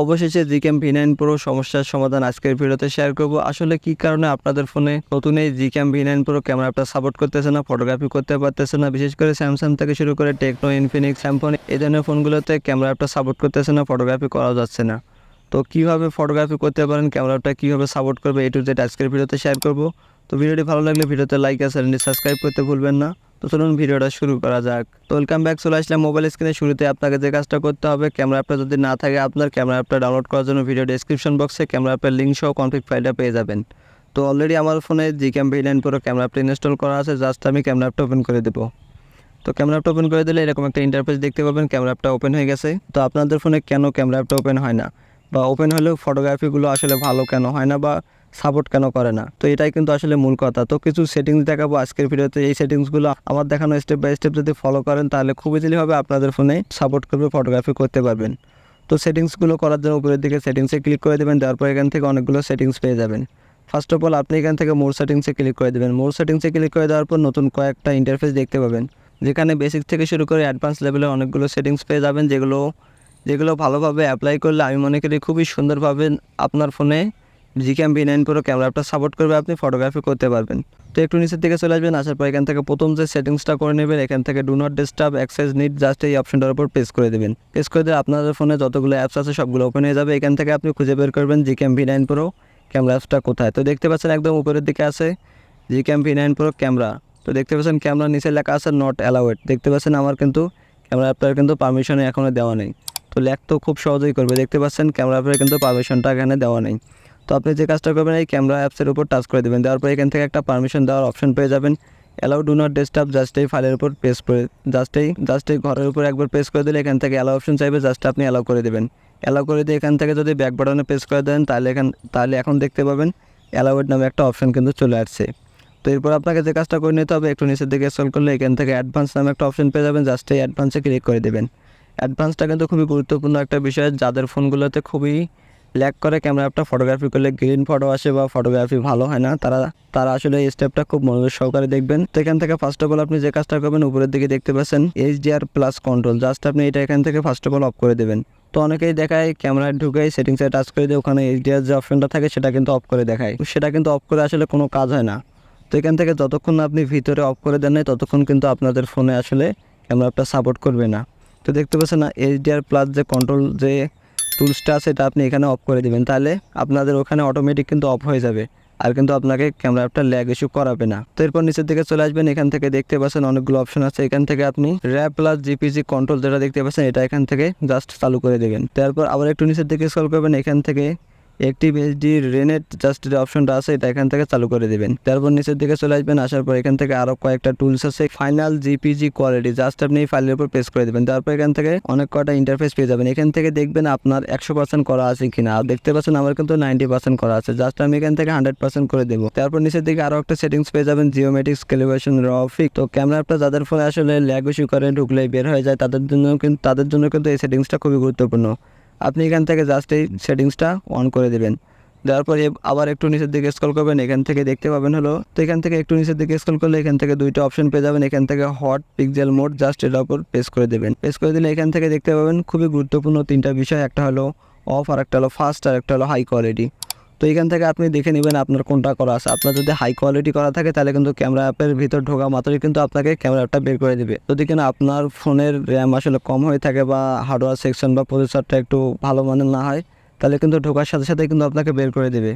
অবশেষে GCam V9 Pro সমস্যার সমাধান আজকের ভিডিওতে শেয়ার করব। আসলে কি কারণে আপনাদের ফোনে নতুন এই জিক্যাম V9 Pro ক্যামেরাটা সাপোর্ট করতেছে না, ফটোগ্রাফি করতে পারতেছে না। বিশেষ করে স্যামসাং থেকে শুরু করে টেকনো, ইনফিনিক্স, স্যামসং এই ধরনের ফোনগুলোতে ক্যামেরাটা সাপোর্ট করতেছে না, ফটোগ্রাফি করা যাচ্ছে না। তো কীভাবে ফটোগ্রাফি করতে পারেন, ক্যামেরাটা কীভাবে সাপোর্ট করবে, A to Z আজকের ভিডিওতে শেয়ার করব। তো ভিডিওটি ভালো লাগলে ভিডিওতে লাইক আর চ্যানেলটি সাবস্ক্রাইব করতে ভুলবেন না। তো চলুন ভিডিওটা শুরু করা যাক। তো ওয়েলকাম ব্যাক, চলে আসলাম মোবাইল স্ক্রিনে। শুরুতে আপনাকে যে কাজটা করতে হবে, ক্যামেরা অ্যাপটা যদি না থাকে আপনার, ক্যামেরা অ্যাপটা ডাউনলোড করার জন্য ভিডিও ডেসক্রিপশন বক্সে ক্যামেরা অ্যাপের লিঙ্ক সহ কনফিগ ফাইলটা পেয়ে যাবেন। তো অলরেডি আমার ফোনে জিক্যাম V9 Pro ক্যামেরা অ্যাপটা ইনস্টল করা আছে, জাস্ট আমি ক্যামেরা অ্যাপটা ওপেন করে দেবো। তো ক্যামেরা অ্যাপটা ওপেন করে দিলে এরকম একটা ইন্টারফেস দেখতে পাবেন, ক্যামেরা অ্যাপটা ওপেন হয়ে গেছে। তো আপনাদের ফোনে কেন ক্যামেরা অ্যাপটা ওপেন হয় না, বা ওপেন হলেও ফটোগ্রাফিগুলো আসলে ভালো কেন হয় না, বা সাপোর্ট কেন করে না, তো এটাই কিন্তু আসলে মূল কথা। তো কিছু সেটিংস দেখাবো আজকের ভিডিওতে। এই সেটিংসগুলো আমার দেখানো স্টেপ বাই স্টেপ যদি ফলো করেন তাহলে খুব ইজিলিভাবে আপনাদের ফোনে সাপোর্ট করবে, ফটোগ্রাফি করতে পারবেন। তো সেটিংসগুলো করার জন্য উপরের দিকে সেটিংসে ক্লিক করে দেবেন। দেওয়ার পর এখান থেকে অনেকগুলো সেটিংস পেয়ে যাবেন। ফার্স্ট অফ অল আপনি এখান থেকে মোর সেটিংসে ক্লিক করে দেবেন। মোর সেটিংসে ক্লিক করে দেওয়ার পর নতুন কয়েকটা ইন্টারফেস দেখতে পাবেন, যেখানে বেসিক থেকে শুরু করে অ্যাডভান্স লেভেলের অনেকগুলো সেটিংস পেয়ে যাবেন, যেগুলো ভালোভাবে অ্যাপ্লাই করলে আমি মনে করি খুবই সুন্দরভাবে আপনার ফোনে জিক্যাম V9 Pro ক্যামেরা অ্যাপটা সাপোর্ট করবে, আপনি ফটোগ্রাফি করতে পারবেন। তো একটু নিচের দিকে চলে আসবেন, আসার পর এখান থেকে প্রথম যে সেটিংসটা করে নেবেন, এখান থেকে do not disturb access need, just এই অপশনটার উপর প্রেস করে দেবেন। প্রেস করে দিলে আপনাদের ফোনে যতগুলো অ্যাপস আছে সবগুলো ওপেন হয়ে যাবে। এখান থেকে আপনি খুঁজে বের করবেন জিক্যাম V9 Pro ক্যামেরা অ্যাপসটা কোথায়। তো দেখতে পাচ্ছেন একদম উপরের দিকে আছে জিক্যাম V9 Pro ক্যামেরা। তো দেখতে পাচ্ছেন ক্যামেরা নিচে লেখা আছে নট অ্যালাউড। দেখতে পাচ্ছেন আমার কিন্তু ক্যামেরা অ্যাপটার কিন্তু পারমিশন এখনও দেওয়া নেই। তো ল্যাগ তো খুব সহজেই করবে, দেখতে পাচ্ছেন ক্যামেরা অ্যাপের কিন্তু পারমিশনটা এখানে দেওয়া নেই। তো আপনি যে কাজটা করবেন, এই ক্যামেরা অ্যাপসের উপর টাচ করে দেবেন। দেওয়ার পর এখান থেকে একটা পারমিশন দেওয়ার অপশন পেয়ে যাবেন, allow do not disturb. Just এই ফাইলের উপর প্রেস করে জাস্ট এই ঘরের উপর একবার প্রেস করে দিলে এখান থেকে অ্যালাউ অপশন চাইবে, জাস্ট আপনি অ্যালাউ করে দেবেন। অ্যালাউ করে দিয়ে এখান থেকে যদি ব্যাক বাটনে প্রেস করে দেন তাহলে এখন দেখতে পাবেন অ্যালাউড নামে একটা অপশন কিন্তু চলে আসছে। তো এরপর আপনাকে যে কাজটা করে নিতে হবে, একটু নিচের দিকে স্ক্রল করলে এখান থেকে অ্যাডভান্স নামে একটা অপশন পেয়ে যাবেন, জাস্ট এই অ্যাডভান্সে ক্লিক করে দেবেন। অ্যাডভান্সটা কিন্তু খুবই গুরুত্বপূর্ণ একটা বিষয়, যাদের ফোনগুলোতে খুবই ল্যাগ করে ক্যামেরা অ্যাপটা, ফটোগ্রাফি করলে গ্রিন ফটো আসে বা ফটোগ্রাফি ভালো হয় না, তারা আসলে এই স্টেপটা খুব মনোযোগ সহকারে দেখবেন। তো এখান থেকে ফার্স্ট অফ অল আপনি যে কাজটা করবেন, উপরের দিকে দেখতে পাচ্ছেন HDR+ কন্ট্রোল, জাস্ট আপনি এটা এখান থেকে ফার্স্ট অফ অল অফ করে দেবেন। তো অনেকেই দেখায় ক্যামেরায় ঢুকেই সেটিংসে টাচ করে দিয়ে ওখানে HDR যে অপশনটা থাকে সেটা কিন্তু অফ করে দেখায়, সেটা কিন্তু অফ করে আসলে কোনো কাজ হয় না। তো এখান থেকে যতক্ষণ না আপনি ভিতরে অফ করে দেন নাই ততক্ষণ কিন্তু আপনাদের ফোনে আসলে ক্যামেরা অ্যাপটা সাপোর্ট করবে না। তো দেখতে পাচ্ছেন না HDR+ যে কন্ট্রোল যে টুলসটা আছে এটা আপনি এখানে অফ করে দেবেন, তাহলে আপনাদের ওখানে অটোমেটিক কিন্তু অফ হয়ে যাবে, আর কিন্তু আপনাকে ক্যামেরা অ্যাপটা ল্যাগ ইস্যু করাবে না। তো এরপর নিচের দিকে চলে আসবেন, এখান থেকে দেখতে পাচ্ছেন অনেকগুলো অপশন আছে। এখান থেকে আপনি RAW+ GPG কন্ট্রোল যেটা দেখতে পাচ্ছেন এটা এখান থেকে জাস্ট চালু করে দেবেন। তারপর আবার একটু নিচের দিকে স্ক্রল করবেন, এখান থেকে অ্যাক্টিভ HD রেনেট জাস্ট যে অপশনটা আছে এটা এখান থেকে চালু করে দেবেন। তারপর নিচের দিকে চলে আসবেন, আসার পর এখান থেকে আরও কয়েকটা টুলস আছে, ফাইনাল GPG কোয়ালিটি, জাস্ট আপনি এই ফাইলের উপর প্রেস করে দেবেন। তারপর এখান থেকে অনেক কয়টা ইন্টারফেস পেয়ে যাবেন। এখান থেকে দেখবেন আপনার 100% করা আছে কিনা, আর দেখতে পাচ্ছেন আমার কিন্তু 90% করা আছে, জাস্ট আমি এখান থেকে 100% করে দেবো। তারপর নিচের দিকে আরও একটা সেটিংস পেয়ে যাবেন, জিওমেট্রিক্স ক্যালিব্রেশন র ফিক। তো ক্যামেরা অ্যাপটা যাদের ফোনে আসলে ল্যাগ ইস্যু করে ঢুকলেই বের হয়ে যায় তাদের জন্য কিন্তু এই সেটিংসটা খুবই গুরুত্বপূর্ণ। আপনি এখান থেকে জাস্ট এই সেটিংসটা অন করে দেবেন। দেওয়ার পরে আবার একটু নিচের দিকে স্ক্রল করবেন, এখান থেকে দেখতে পাবেন তো এখান থেকে একটু নিচের দিকে স্ক্রল করলে এখান থেকে দুইটা অপশন পেয়ে যাবেন। এখান থেকে হট পিক্সেল মোড, জাস্ট এটার উপর প্রেস করে দেবেন। প্রেস করে দিলে এখান থেকে দেখতে পাবেন খুবই গুরুত্বপূর্ণ তিনটা বিষয়, একটা হলো অফ, আর একটা হলো ফাস্ট, আর একটা হলো হাই কোয়ালিটি। তো এখান থেকে আপনি দেখে নেবেন আপনার কোনটা করা আছে। আপনার যদি হাই কোয়ালিটি করা থাকে তাহলে কিন্তু ক্যামেরা অ্যাপের ভিতর ঢোকা মাত্রই কিন্তু আপনাকে ক্যামেরা অ্যাপটা বের করে দেবে। যদি কিনা আপনার ফোনের র্যাম আসলে কম হয়ে থাকে বা হার্ডওয়্যার সেকশন বা প্রসেসরটা একটু ভালো মানের না হয়, তাহলে কিন্তু ঢোকার সাথে সাথে কিন্তু আপনাকে বের করে দেবে।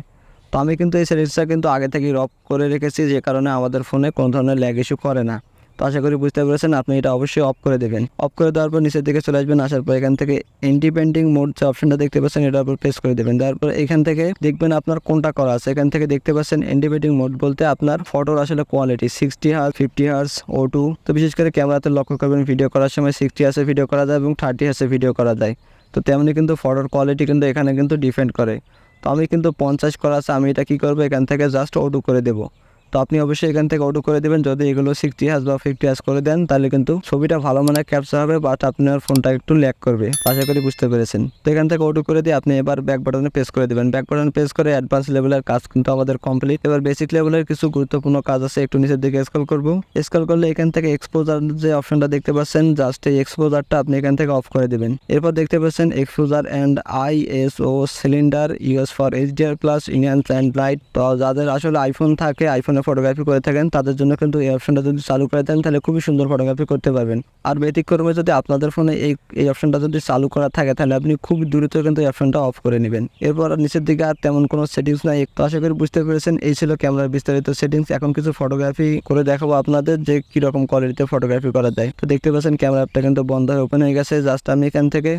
তো আমি কিন্তু এই সেটিংসটা কিন্তু আগে থেকেই অফ করে রেখেছি, যে কারণে আমাদের ফোনে কোনো ধরনের ল্যাগ ইস্যু করে না। তো আশা করি বুঝতে পেরেছেন, আপনি এটা অবশ্যই অফ করে দেবেন। অফ করে দেওয়ার পর নিচের দিকে চলে আসবেন, আসার পর এখান থেকে ইন্ডিপেন্ডিং মোড যে অপশনটা দেখতে পাচ্ছেন এটার উপর প্রেস করে দেবেন। তারপর এখান থেকে দেখবেন আপনার কোনটা করা আছে। এখান থেকে দেখতে পাচ্ছেন ইন্ডিপেন্ডিং মোড বলতে আপনার ফটোর আসলে কোয়ালিটি 60Hz, 50Hz, O2। তো বিশেষ করে ক্যামেরাতে লক্ষ্য করবেন ভিডিও করার সময় 60Hz ভিডিও করা যায় এবং 30Hz ভিডিও করা যায়। তো তেমনি কিন্তু ফটোর কোয়ালিটি কিন্তু এখানে কিন্তু ডিপেন্ড করে। তো আমি কিন্তু 50 করা আছে, আমি এটা কী করবো, এখান থেকে জাস্ট O2 করে দেবো। তো আপনি অবশ্যই এখান থেকে অটো করে দেবেন। যদি এগুলো 60Hz বা 50Hz করে দেন তাহলে কিন্তু ছবিটা ভালো মানে ক্যাপচার হবে, বাট আপনার ফোনটা একটু ল্যাগ করবে। আশা করি বুঝতে পেরেছেন। তো এখান থেকে অটো করে দিয়ে আপনি এবার ব্যাক বাটনে প্রেস করে দেবেন। ব্যাক বাটনে প্রেস করে অ্যাডভান্স লেভেলের কাজ কিন্তু আমাদের কমপ্লিট। এবার বেসিক লেভেলের কিছু গুরুত্বপূর্ণ কাজ আছে, একটু নিচের দিকে স্ক্রল করব। স্ক্রল করলে এখান থেকে এক্সপোজার যে অপশনটা দেখতে পাচ্ছেন, জাস্ট এই এক্সপোজারটা আপনি এখান থেকে অফ করে দেবেন। এরপর দেখতে পাচ্ছেন exposure and ISO cylinder US for HDR plus enhance and bright. তো যাদের আসলে আইফোন থাকে, আইফোনে ফটোগ্রাফি করে থাকেন, তাদের জন্য কিন্তু এই অপশনটা যদি চালু করে দেন তাহলে খুবই সুন্দর ফটোগ্রাফি করতে পারবেন। আর ব্যতিক্রমে যদি আপনাদের ফোনে এই অপশনটা যদি চালু করা থাকে তাহলে আপনি খুব দ্রুত কিন্তু এই অপশনটা অফ করে নেবেন। এরপর নিচের দিকে আর তেমন কোনো সেটিংস নাই। একটু আশা করি বুঝতে পেরেছেন। এই ছিল ক্যামেরার বিস্তারিত সেটিংস। এখন কিছু ফটোগ্রাফি করে দেখাবো আপনাদের যে কীরকম কোয়ালিটিতে ফটোগ্রাফি করা যায়। তো দেখতে পাচ্ছেন ক্যামেরা অ্যাপটা কিন্তু বন্ধ হয়ে ওপেন হয়ে গেছে। জাস্ট আমি এখান থেকে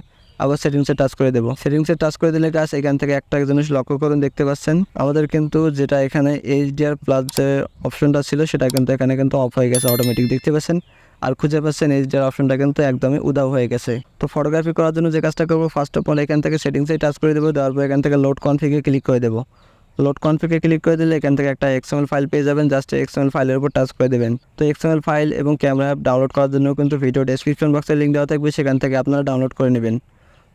আবার সেটিংসে টাচ করে দেবো। সেটিংসে টাচ করে দিলে গাছ এখান থেকে একটা জিনিস লক্ষ্য করুন, দেখতে পাচ্ছেন আমাদের কিন্তু যেটা এখানে HDR প্লাস যে অপশনটা ছিল সেটা কিন্তু এখানে কিন্তু অফ হয়ে গেছে অটোমেটিক, দেখতে পাচ্ছেন। আর খুঁজে পাচ্ছেন HDR অপশনটা কিন্তু একদমই উধাও হয়ে গেছে। তো ফটোগ্রাফি করার জন্য যে কাজটা করবো, ফার্স্ট অফ অল এখান থেকে সেটিংসে টাচ করে দেবো। দেওয়ার পর এখান থেকে লোড কনফিগে ক্লিক করে দেবো। লোড কনফিগে ক্লিক করে দিলে এখান থেকে একটা XML ফাইল পেয়ে যাবেন। জাস্ট XML ফাইলের উপর টাচ করে দেবেন। তো XML ফাইল এবং ক্যামেরা অ্যাপ ডাউনলোড করার জন্য কিন্তু ভিডিও ডেসক্রিপশন বক্সে লিঙ্ক দেওয়া থাকবে, সেখান থেকে আপনারা ডাউনলোড করে নেবেন।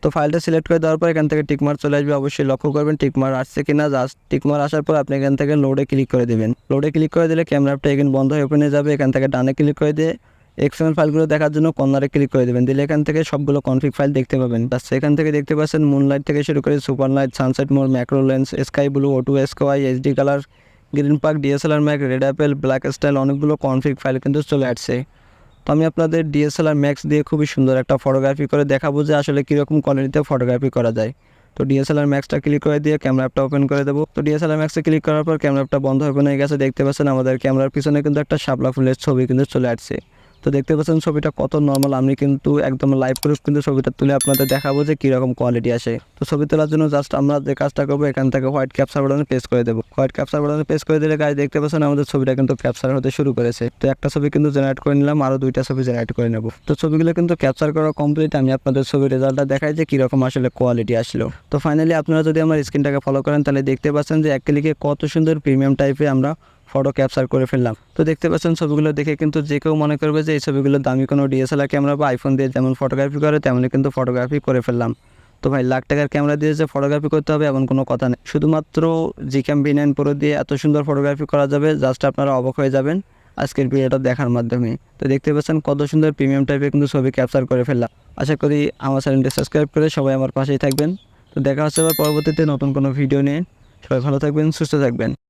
তো ফাইলটা সিলেক্ট করে দেওয়ার পর এখান থেকে টিকমার্ক চলে আসবে। অবশ্যই লক্ষ্য করবেন টিকমার্ক আসছে কিনা। জাস্ট টিকমার্ক আসার পর আপনি এখান থেকে লোডে ক্লিক করে দেবেন। লোডে ক্লিক করে দিলে ক্যামেরা অ্যাপটা এখানে বন্ধ হয়ে ওপেন হয়ে যাবে। এখান থেকে ডানে ক্লিক করে দিয়ে XML ফাইলগুলো দেখার জন্য কর্নারে ক্লিক করে দেবেন। দিলে এখান থেকে সবগুলো কনফিগ ফাইল দেখতে পাবেন। জাস্ট এখান থেকে দেখতে পাচ্ছেন মুনলাইট থেকে শুরু করে super light, sunset mode, macro lens, sky blue, O2 SKY, HD colour, green park, DSLR mac, red apple, black style, অনেকগুলো কনফিগ ফাইল কিন্তু চলে আসছে। তো আমি আপনাদের DSLR ম্যাক্স দিয়ে খুবই সুন্দর একটা ফটোগ্রাফি করে দেখাবো যে আসলে কীরকম কোয়ালিটিতে ফটোগ্রাফি করা যায়। তো DSLR ম্যাক্সটা ক্লিক করে দিয়ে ক্যামেরা অ্যাপটা ওপেন করে দেবো। তো DSLR ম্যাক্সে ক্লিক করার পর ক্যামেরা অ্যাপটা বন্ধ ওপেন হয়ে গেছে। দেখতে পাচ্ছেন আমাদের ক্যামেরার পিছনে কিন্তু একটা শাপলা ফুলের ছবি কিন্তু চলে আসছে। তো দেখতে পাচ্ছেন ছবিটা কত নর্মাল। আমি কিন্তু একদম লাইভ প্রুফ কিন্তু ছবিটা তুলে আপনাদের দেখাবো যে কীরকম কোয়ালিটি আসে। তো ছবি তোলার জন্য জাস্ট আমরা যে কাজটা করবো, এখান থেকে হোয়াইট ক্যাপচার বাটনে প্রেস করে দেবো। হোয়াইট ক্যাপচার বাটনে প্রেস করে দিলে গাইজ দেখতে পাচ্ছেন আমাদের ছবিটা কিন্তু ক্যাপচার হতে শুরু করেছে। তো একটা ছবি কিন্তু জেনারেট করে নিলাম, আরও দুইটা ছবি জেনারেট করে নেব। তো ছবিগুলো কিন্তু ক্যাপচার করা কমপ্লিট। আমি আপনাদের ছবির রেজাল্টটা দেখাই যে কীরকম আসলে কোয়ালিটি আসলো। তো ফাইনালি আপনারা যদি আমার স্ক্রিনটাকে ফলো করেন তাহলে দেখতে পাচ্ছেন যে এক ক্লিকে কত সুন্দর প্রিমিয়াম টাইপে আমরা ফটো ক্যাপচার করে ফেললাম। তো দেখতে পাচ্ছেন ছবিগুলো দেখে কিন্তু যে কেউ মনে করবে যে এই ছবিগুলো দামি কোনো DSLR ক্যামেরা বা আইফোন দিয়ে যেমন ফটোগ্রাফি করে তেমনই কিন্তু ফটোগ্রাফি করে ফেললাম। তো ভাই লাখ টাকার ক্যামেরা দিয়ে যে ফটোগ্রাফি করতে হবে এমন কোনো কথা নেই। শুধুমাত্র Gcam V9 Pro দিয়ে এত সুন্দর ফটোগ্রাফি করা যাবে, জাস্ট আপনারা অবাক হয়ে যাবেন আজকের ভিডিওটা দেখার মাধ্যমে। তো দেখতে পাচ্ছেন কত সুন্দর প্রিমিয়াম টাইপের কিন্তু ছবি ক্যাপচার করে ফেললাম। আশা করি আমার চ্যানেলটি সাবস্ক্রাইব করে সবাই আমার পাশেই থাকবেন। তো দেখা হচ্ছে আবার পরবর্তীতে নতুন কোনো ভিডিও নিয়ে। সবাই ভালো থাকবেন, সুস্থ থাকবেন।